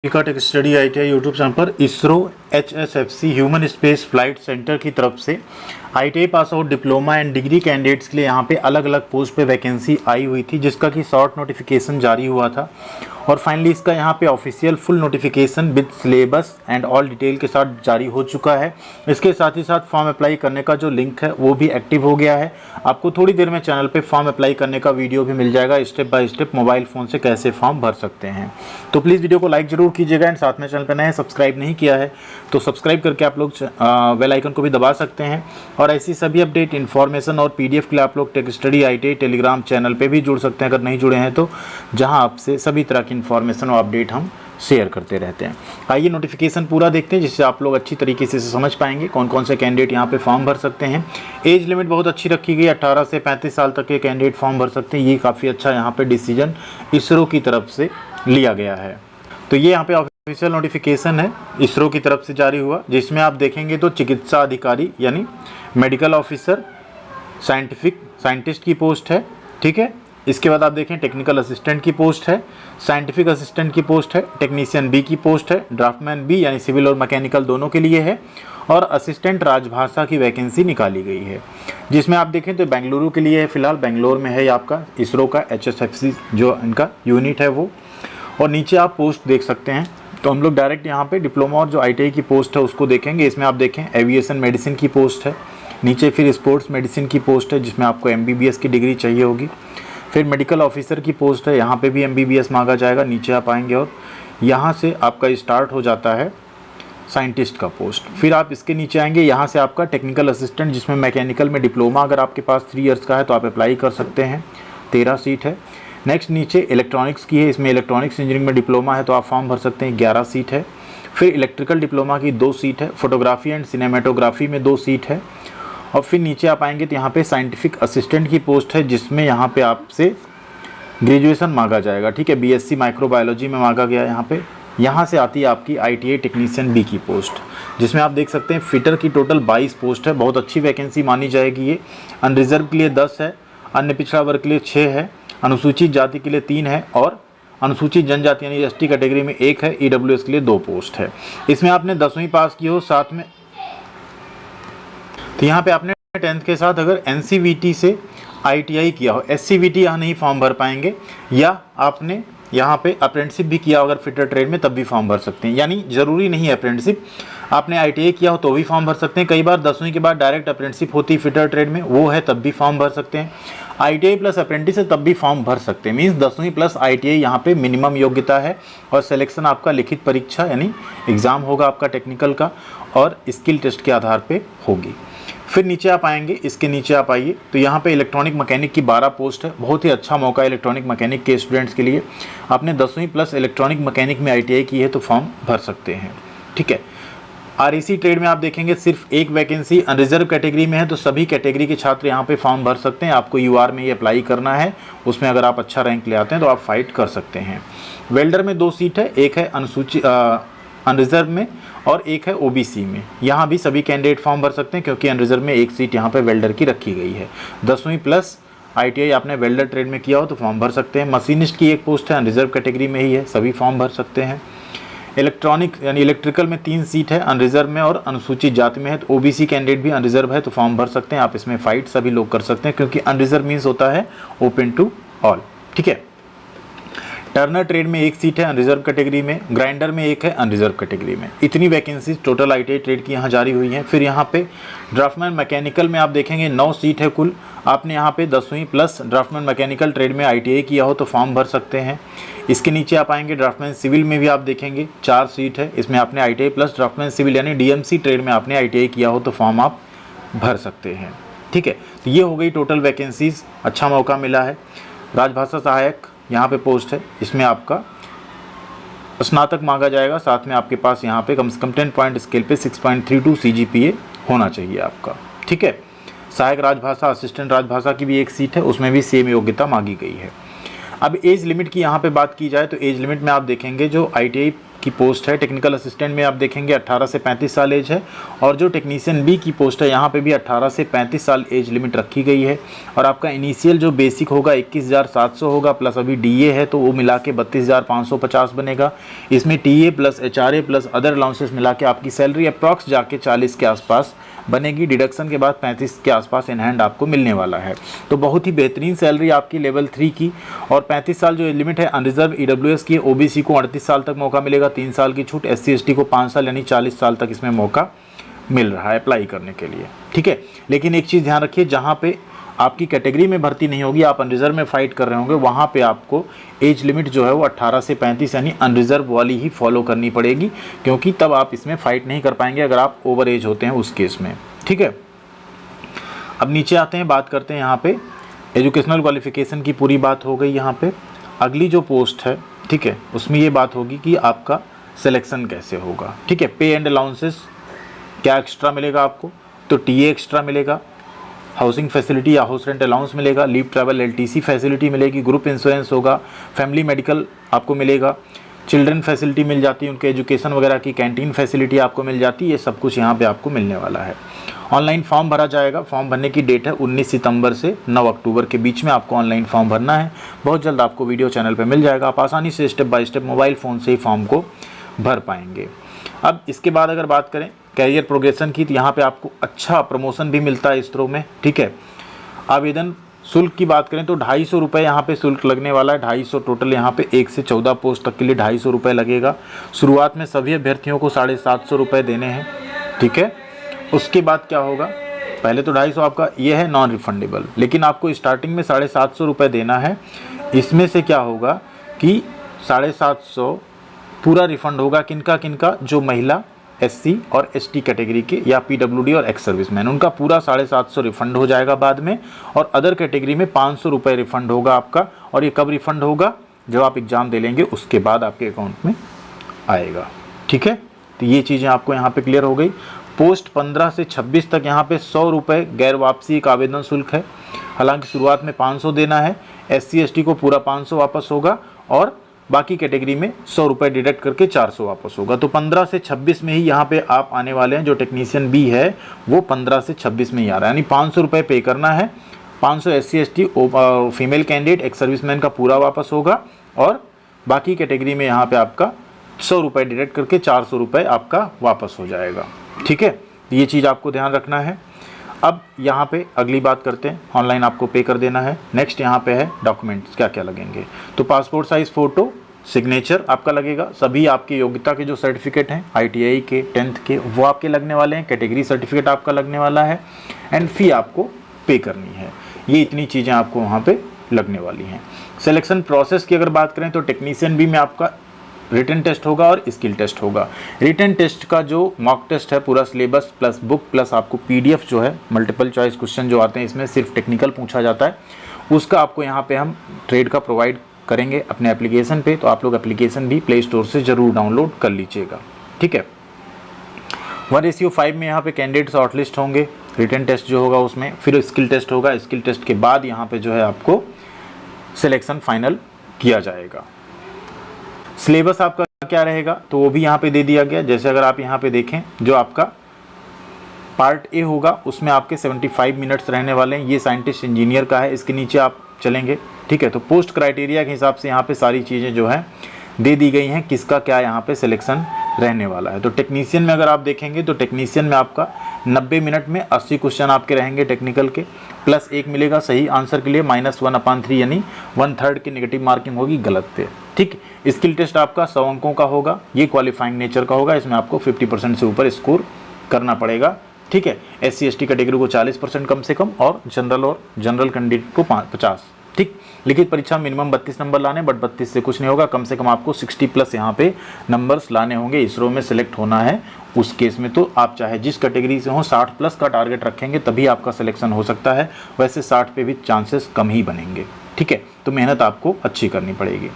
का tech study ITI YouTube channel पर ISRO HSFC human space flight centre की तरफ से ITI pass out diploma and degree candidates के लिए यहाँ पे अलग अलग पोस्ट पे वैकेंसी आई हुई थी, जिसका कि शॉर्ट नोटिफिकेशन जारी हुआ था और फाइनली इसका यहाँ पे official full notification with syllabus and all detail के साथ जारी हो चुका है। इसके साथ ही साथ फॉर्म अप्लाई करने का जो लिंक है वो भी एक्टिव हो गया है। आपको थोड़ी देर में चैनल पे फॉर्म अप्लाई करने का वीडियो भी मिल जाएगा, step by step mobile phone से कैसे फॉर्म भर सकते हैं। तो प्लीज़ वीडियो को लाइक ज़रूर कीजिएगा एंड साथ में चैनल पर नए सब्सक्राइब नहीं किया है तो सब्सक्राइब करके आप लोग बेल आइकन को भी दबा सकते हैं। और ऐसी सभी अपडेट इन्फॉर्मेशन और PDF के लिए आप लोग take study ITI Telegram channel पे भी जुड़ सकते हैं अगर नहीं जुड़े हैं तो, जहां आपसे सभी तरह की इन्फॉर्मेशन और अपडेट हम शेयर करते रहते हैं। आइए नोटिफिकेशन पूरा देखते हैं, जिससे आप लोग अच्छी तरीके से समझ पाएंगे कौन कौन से कैंडिडेट यहाँ पे फॉर्म भर सकते हैं। एज लिमिट बहुत अच्छी रखी गई, 18 से 35 साल तक के कैंडिडेट फॉर्म भर सकते हैं। ये काफ़ी अच्छा यहाँ पे डिसीजन इसरो की तरफ से लिया गया है। तो ये यहाँ पे ऑफिशियल नोटिफिकेशन है इसरो की तरफ से जारी हुआ, जिसमें आप देखेंगे तो चिकित्सा अधिकारी यानी मेडिकल ऑफिसर साइंटिस्ट की पोस्ट है, ठीक है। इसके बाद आप देखें टेक्निकल असिस्टेंट की पोस्ट है, साइंटिफिक असिस्टेंट की पोस्ट है, टेक्नीशियन B की पोस्ट है, ड्राफ्टमैन B यानी सिविल और मैकेनिकल दोनों के लिए है, और असिस्टेंट राजभाषा की वैकेंसी निकाली गई है, जिसमें आप देखें तो बेंगलुरु के लिए है। फिलहाल बेंगलोर में है आपका इसरो का HSFC जो इनका यूनिट है वो। और नीचे आप पोस्ट देख सकते हैं। तो हम लोग डायरेक्ट यहाँ पे डिप्लोमा और जो ITI की पोस्ट है उसको देखेंगे। इसमें आप देखें एविएशन मेडिसिन की पोस्ट है, नीचे फिर स्पोर्ट्स मेडिसिन की पोस्ट है जिसमें आपको MBBS की डिग्री चाहिए होगी। फिर मेडिकल ऑफिसर की पोस्ट है, यहाँ पे भी MBBS मांगा जाएगा। नीचे आप आएंगे और यहाँ से आपका स्टार्ट हो जाता है साइंटिस्ट का पोस्ट। फिर आप इसके नीचे आएंगे, यहाँ से आपका टेक्निकल असिस्टेंट जिसमें मैकेनिकल में डिप्लोमा अगर आपके पास 3 इयर्स का है तो आप अप्लाई कर सकते हैं, 13 सीट है। नेक्स्ट नीचे इलेक्ट्रॉनिक्स की है, इसमें इलेक्ट्रॉनिक्स इंजीनियरिंग में डिप्लोमा है तो आप फॉर्म भर सकते हैं, 11 सीट है। फिर इलेक्ट्रिकल डिप्लोमा की 2 सीट है, फोटोग्राफी एंड सिनेमेटोग्राफी में 2 सीट है। और फिर नीचे आप आएंगे तो यहाँ पे साइंटिफिक असिस्टेंट की पोस्ट है, जिसमें यहाँ पे आपसे ग्रेजुएशन मांगा जाएगा, ठीक है। BSc माइक्रोबायोलॉजी में मांगा गया यहाँ पे। यहाँ से आती है आपकी ITI टेक्नीशियन B की पोस्ट, जिसमें आप देख सकते हैं फिटर की टोटल 22 पोस्ट है। बहुत अच्छी वैकेंसी मानी जाएगी ये। अनरिजर्व के लिए 10 है, अन्य पिछड़ा वर्ग के लिए 6 है, अनुसूचित जाति के लिए 3 है और अनुसूचित जनजाति यानी ST कैटेगरी में 1 है, EWS के लिए 2 पोस्ट है। इसमें आपने 10वीं पास की हो, साथ में तो यहाँ पे आपने 10th के साथ अगर NCVT से ITI किया हो, SCVT यहाँ नहीं फॉर्म भर पाएंगे, या आपने यहाँ पे अप्रेंटिसिप भी किया अगर फिटर ट्रेड में तब भी फॉर्म भर सकते हैं। यानी ज़रूरी नहीं है अप्रेंटिसिप, आपने ITI किया हो तो भी फॉर्म भर सकते हैं। कई बार 10वीं के बाद डायरेक्ट अप्रेंटिसिप होती है फिटर ट्रेड में, वो है तब भी फॉर्म भर सकते हैं। ITI प्लस अप्रेंटिस है तब भी फॉर्म भर सकते हैं। मीन्स 10वीं प्लस ITI यहाँ पे मिनिमम योग्यता है और सिलेक्शन आपका लिखित परीक्षा यानी एग्ज़ाम होगा आपका टेक्निकल का और स्किल टेस्ट के आधार पे होगी। फिर नीचे आप आएंगे, इसके नीचे आप आइए तो यहाँ पे इलेक्ट्रॉनिक मैकेनिक की 12 पोस्ट है। बहुत ही अच्छा मौका है इलेक्ट्रॉनिक मैकेनिक के स्टूडेंट्स के लिए। आपने 10वीं प्लस इलेक्ट्रॉनिक मैकेनिक में ITI की है तो फॉर्म भर सकते हैं, ठीक है। REC ट्रेड में आप देखेंगे सिर्फ एक वैकेंसी अनरिजर्व कैटेगरी में है, तो सभी कैटेगरी के छात्र यहाँ पे फॉर्म भर सकते हैं। आपको UR में ये अप्लाई करना है, उसमें अगर आप अच्छा रैंक ले आते हैं तो आप फाइट कर सकते हैं। वेल्डर में 2 सीट है, एक है अनरिजर्व में और एक है OBC में। यहाँ भी सभी कैंडिडेट फॉर्म भर सकते हैं क्योंकि अनरिजर्व में 1 सीट यहाँ पे वेल्डर की रखी गई है। 10वीं प्लस ITI आपने वेल्डर ट्रेड में किया हो तो फॉर्म भर सकते हैं। मशीनिस्ट की 1 पोस्ट है, अनरिजर्व कैटेगरी में ही है, सभी फॉर्म भर सकते हैं। इलेक्ट्रॉनिक यानी इलेक्ट्रिकल में 3 सीट है, अनरिजर्व में और अनुसूचित जाति में है, तो OBC कैंडिडेट भी अनरिजर्व है तो फॉर्म भर सकते हैं। आप इसमें फाइट सभी लोग कर सकते हैं क्योंकि अनरिजर्व मीन्स होता है ओपन टू ऑल, ठीक है। टर्नर ट्रेड में 1 सीट है अनरिजर्व कैटेगरी में, ग्राइंडर में 1 है अनरिजर्व कैटेगरी में। इतनी वैकेंसी टोटल ITI ट्रेड की यहाँ जारी हुई हैं। फिर यहाँ पे ड्राफ्टमैन मैकेनिकल में आप देखेंगे 9 सीट है कुल। आपने यहाँ पे 10वीं प्लस ड्राफ्टमैन मैकेनिकल ट्रेड में ITI किया हो तो फॉर्म भर सकते हैं। इसके नीचे आप आएंगे ड्राफ्टमैन सिविल में भी आप देखेंगे 4 सीट है, इसमें आपने ITI प्लस ड्राफ्टमैन सिविल यानी DMC ट्रेड में आपने ITI किया हो तो फॉर्म आप भर सकते हैं, ठीक है। तो ये हो गई टोटल वैकेंसीज, अच्छा मौका मिला है। राजभाषा सहायक यहाँ पे पोस्ट है, इसमें आपका स्नातक मांगा जाएगा, साथ में आपके पास यहाँ पे कम से कम 10 पॉइंट स्केल पे 6.32 CGPA होना चाहिए आपका, ठीक है। सहायक राजभाषा असिस्टेंट राजभाषा की भी 1 सीट है, उसमें भी सेम योग्यता मांगी गई है। अब एज लिमिट की यहाँ पे बात की जाए तो एज लिमिट में आप देखेंगे जो ITI की पोस्ट है। टेक्निकल असिस्टेंट में आप देखेंगे 18 से 35 साल एज है, और जो टेक्नीशियन बी की पोस्ट है यहाँ पे भी 18 से 35 साल एज लिमिट रखी गई है। और आपका इनिशियल जो बेसिक होगा 21,700 होगा, प्लस अभी डीए है तो वो मिला के 32,550 बनेगा। इसमें TA plus HRA plus other allowances मिला के आपकी सैलरी अप्रॉक्स जाके 40 के आसपास बनेगी। डिडक्शन के बाद 35 के आसपास इन हैंड आपको मिलने वाला है। तो बहुत ही बेहतरीन सैलरी आपकी लेवल 3 की। और 35 साल जो लिमिट है अनरिजर्व ईडब्ल्यूएस की, ओबीसी को 38 साल तक मौका मिलेगा, 3 साल की छूट, एससी एसटी को 5 साल यानी 40 साल तक इसमें मौका मिल रहा है अप्लाई करने के लिए, ठीक है। लेकिन एक चीज़ ध्यान रखिए, जहाँ पे आपकी कैटेगरी में भर्ती नहीं होगी, आप अनरिजर्व में फाइट कर रहे होंगे, वहाँ पे आपको एज लिमिट जो है वो 18 से 35 यानी अनरिजर्व वाली ही फॉलो करनी पड़ेगी, क्योंकि तब आप इसमें फाइट नहीं कर पाएंगे अगर आप ओवर एज होते हैं उस केस में, ठीक है। अब नीचे आते हैं, बात करते हैं यहाँ पे एजुकेशनल क्वालिफिकेशन की पूरी बात हो गई। यहाँ पे अगली जो पोस्ट है, ठीक है, उसमें ये बात होगी कि आपका सिलेक्शन कैसे होगा, ठीक है। पे एंड अलाउंसेस क्या एक्स्ट्रा मिलेगा आपको, तो टीए एक्स्ट्रा मिलेगा, हाउसिंग फैसिलिटी या हाउस रेंट अलाउंस मिलेगा, लीव ट्रैवल एलटीसी फैसिलिटी मिलेगी, ग्रुप इंश्योरेंस होगा, फैमिली मेडिकल आपको मिलेगा, चिल्ड्रन फैसिलिटी मिल जाती है, उनके एजुकेशन वगैरह की कैंटीन फैसिलिटी आपको मिल जाती है। ये सब कुछ यहाँ पे आपको मिलने वाला है। ऑनलाइन फॉर्म भरा जाएगा। फॉर्म भरने की डेट है 19 सितंबर से 9 अक्टूबर के बीच में आपको ऑनलाइन फॉर्म भरना है। बहुत जल्द आपको वीडियो चैनल पर मिल जाएगा, आप आसानी से step by step mobile phone से ही फॉर्म को भर पाएंगे। अब इसके बाद अगर बात करें कैरियर प्रोग्रेशन की, तो यहाँ पे आपको अच्छा प्रमोशन भी मिलता है इसरो में, ठीक है। आवेदन शुल्क की बात करें तो 250 रुपये यहाँ पे शुल्क लगने वाला है। 250 टोटल यहाँ पे 1 से 14 पोस्ट तक के लिए 250 रुपये लगेगा। शुरुआत में सभी अभ्यर्थियों को 750 रुपये देने हैं, ठीक है। उसके बाद क्या होगा, पहले तो 250 आपका ये है नॉन रिफंडेबल, लेकिन आपको स्टार्टिंग में 750 रुपये देना है। इसमें से क्या होगा कि 750 पूरा रिफंड होगा किनका किनका, जो महिला एससी और एसटी कैटेगरी के या पीडब्ल्यूडी और एक्स सर्विसमैन, उनका पूरा 750 रिफंड हो जाएगा बाद में। और अदर कैटेगरी में 500 रुपये रिफंड होगा आपका। और ये कब रिफंड होगा, जब आप एग्ज़ाम दे लेंगे उसके बाद आपके अकाउंट में आएगा, ठीक है। तो ये चीज़ें आपको यहाँ पे क्लियर हो गई। पोस्ट 15 से 26 तक यहाँ पे 100 रुपये गैर वापसी का आवेदन शुल्क है। हालांकि शुरुआत में 500 देना है, एससी एसटी को पूरा 500 वापस होगा और बाकी कैटेगरी में 100 रुपये डिडक्ट करके 400 वापस होगा। तो 15 से 26 में ही यहाँ पे आप आने वाले हैं। जो टेक्नीशियन बी है वो 15 से 26 में ही आ रहा है, यानी 500 रुपये पे करना है। 500 SC ST female candidate ex serviceman का पूरा वापस होगा और बाकी कैटेगरी में यहाँ पे आपका 100 रुपये डिडक्ट करके 400 रुपये आपका वापस हो जाएगा, ठीक है। ये चीज़ आपको ध्यान रखना है। अब यहाँ पे अगली बात करते हैं, ऑनलाइन आपको पे कर देना है। नेक्स्ट यहाँ पे है डॉक्यूमेंट्स क्या क्या लगेंगे, तो पासपोर्ट साइज़ फ़ोटो, सिग्नेचर आपका लगेगा। सभी आपकी योग्यता के जो सर्टिफिकेट हैं ITI के 10th के वो आपके लगने वाले हैं। कैटेगरी सर्टिफिकेट आपका लगने वाला है एंड फ़ी आपको पे करनी है। ये इतनी चीज़ें आपको वहाँ पे लगने वाली हैं। सिलेक्शन प्रोसेस की अगर बात करें तो टेक्नीशियन बी में आपका रिटन टेस्ट होगा और स्किल टेस्ट होगा। रिटन टेस्ट का जो मॉक टेस्ट है पूरा सिलेबस प्लस बुक प्लस आपको PDF जो है मल्टीपल चॉइस क्वेश्चन जो आते हैं इसमें सिर्फ टेक्निकल पूछा जाता है, उसका आपको यहाँ पे हम ट्रेड का प्रोवाइड करेंगे अपने एप्लीकेशन पे। तो आप लोग एप्लीकेशन भी प्ले स्टोर से ज़रूर डाउनलोड कर लीजिएगा, ठीक है। 1:5 में यहाँ पे कैंडिडेट शॉर्टलिस्ट होंगे। रिटन टेस्ट जो होगा उसमें, फिर स्किल टेस्ट होगा। स्किल टेस्ट के बाद यहाँ पे जो है आपको सिलेक्शन फाइनल किया जाएगा। सिलेबस आपका क्या रहेगा तो वो भी यहाँ पे दे दिया गया। जैसे अगर आप यहाँ पे देखें, जो आपका पार्ट ए होगा उसमें आपके 75 मिनट्स रहने वाले हैं। ये साइंटिस्ट इंजीनियर का है, इसके नीचे आप चलेंगे, ठीक है। तो पोस्ट क्राइटेरिया के हिसाब से यहाँ पे सारी चीज़ें जो है दे दी गई हैं, किसका क्या यहाँ पे सिलेक्शन रहने वाला है। तो टेक्नीशियन में अगर आप देखेंगे तो टेक्नीशियन में आपका 90 मिनट में 80 क्वेश्चन आपके रहेंगे टेक्निकल के, प्लस 1 मिलेगा सही आंसर के लिए, -1/3 यानी 1/3 की नेगेटिव मार्किंग होगी गलत पे, ठीक। स्किल टेस्ट आपका 100 अंकों का होगा, ये क्वालिफाइंग नेचर का होगा। इसमें आपको 50% से ऊपर स्कोर करना पड़ेगा, ठीक है। SC ST कैटेगरी को 40% कम से कम और जनरल कैंडिडेट को 50, ठीक। लिखित परीक्षा मिनिमम 32 नंबर लाने, बट 32 से कुछ नहीं होगा, कम से कम आपको 60+ यहाँ पे नंबर्स लाने होंगे। इसरो में सिलेक्ट होना है उस केस में तो आप चाहे जिस कैटेगरी से हो 60+ का टारगेट रखेंगे तभी आपका सिलेक्शन हो सकता है। वैसे 60 पे भी चांसेस कम ही बनेंगे, ठीक है। तो मेहनत आपको अच्छी करनी पड़ेगी।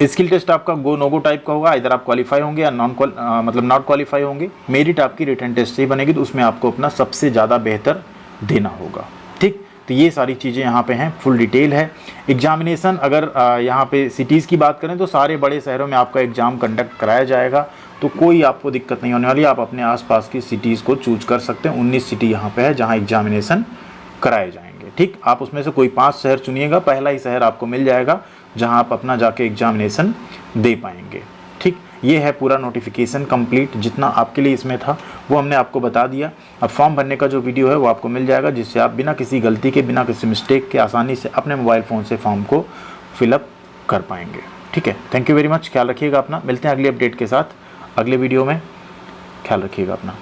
स्किल टेस्ट आपका गो नो गो टाइप का होगा, इधर आप क्वालिफाई होंगे या नॉट क्वालिफाई होंगे। मेरिट आपकी रिटन टेस्ट से ही बनेगी, तो उसमें आपको अपना सबसे ज़्यादा बेहतर देना होगा, ठीक। तो ये सारी चीज़ें यहाँ पे हैं, फुल डिटेल है। एग्जामिनेशन अगर यहाँ पे सिटीज़ की बात करें तो सारे बड़े शहरों में आपका एग्ज़ाम कंडक्ट कराया जाएगा, तो कोई आपको दिक्कत नहीं होने वाली। आप अपने आसपास की सिटीज़ को चूज कर सकते हैं। 19 सिटी यहाँ पे है जहाँ एग्जामिनेशन कराए जाएंगे। ठीक, आप उसमें से कोई 5 शहर चुनिएगा, पहला ही शहर आपको मिल जाएगा जहाँ आप अपना जाके एग्जामिनेशन दे पाएंगे। ठीक, ये है पूरा नोटिफिकेशन कंप्लीट। जितना आपके लिए इसमें था वो हमने आपको बता दिया। अब फॉर्म भरने का जो वीडियो है वो आपको मिल जाएगा, जिससे आप बिना किसी गलती के, बिना किसी मिस्टेक के आसानी से अपने मोबाइल फ़ोन से फॉर्म को फिलअप कर पाएंगे। ठीक है, थैंक यू वेरी मच। ख्याल रखिएगा अपना, मिलते हैं अगली अपडेट के साथ अगले वीडियो में। ख्याल रखिएगा अपना।